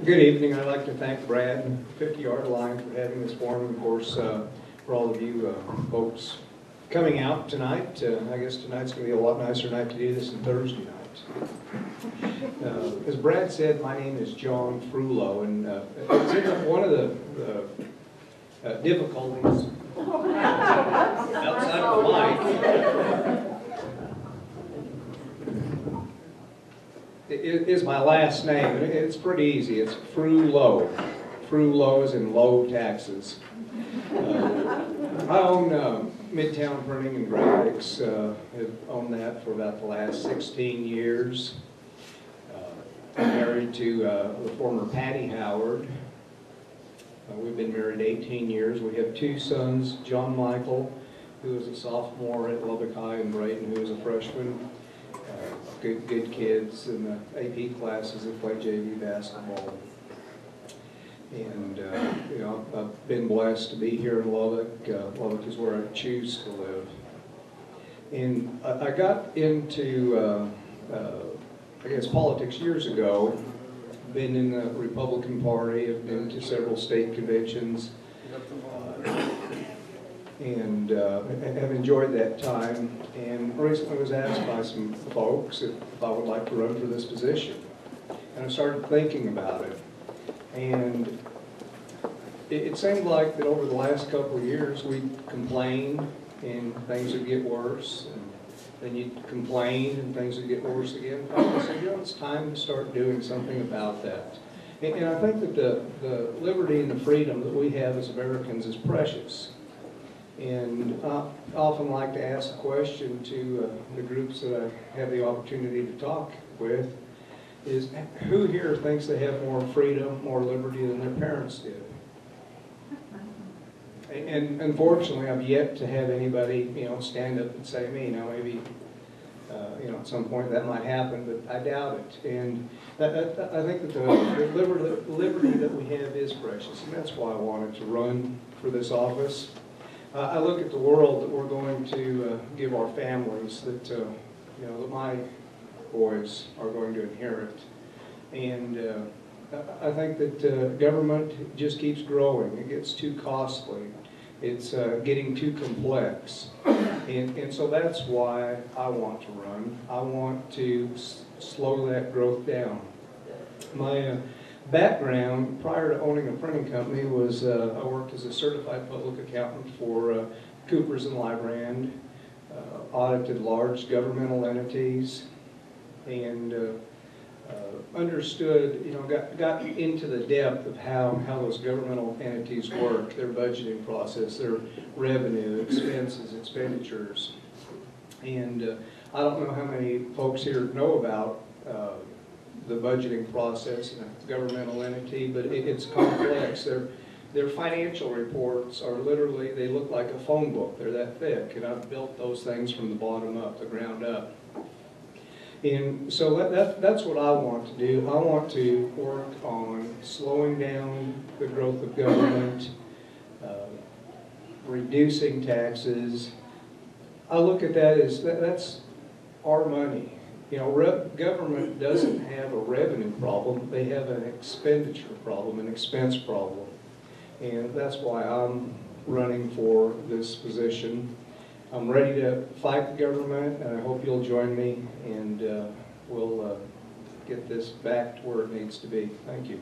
Good evening. I'd like to thank Brad and 50-Yard Line for having this forum, and of course for all of you folks coming out tonight. I guess tonight's going to be a lot nicer night to do this than Thursday night. As Brad said, my name is John Frullo, and one of the difficulties outside of the mic is my last name. It's pretty easy. It's Frullo. Frullo is in low taxes. I own Midtown Printing and Graphics. Have owned that for about the last 16 years. I'm married to the former Patty Howard. We've been married 18 years. We have two sons, John Michael, who is a sophomore at Lubbock High, and Brayden, who is a freshman. Good kids in the AP classes that play JV basketball. And you know, I've been blessed to be here in Lubbock. Lubbock is where I choose to live. And I got into, I guess, politics years ago. Been in the Republican Party. I've been to several state conventions. And have enjoyed that time, and recently was asked by some folks if I would like to run for this position. And I started thinking about it, and it seemed like that over the last couple of years we complained and things would get worse, and then you'd complain and things would get worse again. I said, you know, it's time to start doing something about that. And I think that the liberty and the freedom that we have as Americans is precious. And I often like to ask a question to the groups that I have the opportunity to talk with, is who here thinks they have more freedom, more liberty than their parents did? And unfortunately, I've yet to have anybody, you know, stand up and say me. Now maybe, you know, at some point that might happen, but I doubt it. And I think that the liberty that we have is precious, and that's why I wanted to run for this office. I look at the world that we're going to give our families, that you know, that my boys are going to inherit, and I think that government just keeps growing. It gets too costly. It's getting too complex, and so that's why I want to run. I want to slow that growth down. My background prior to owning a printing company was I worked as a certified public accountant for Coopers and Lybrand, audited large governmental entities, and understood, you know, got into the depth of how those governmental entities work, their budgeting process, their revenue, expenses, expenditures. And I don't know how many folks here know about the budgeting process in a governmental entity, but it's complex. Their financial reports are literally, they look like a phone book. They're that thick, and I've built those things from the bottom up, the ground up. And so that's what I want to do. I want to work on slowing down the growth of government, reducing taxes. I look at that as that's our money. You know, government doesn't have a revenue problem, they have an expenditure problem, an expense problem. And that's why I'm running for this position. I'm ready to fight the government, and I hope you'll join me, and we'll get this back to where it needs to be. Thank you.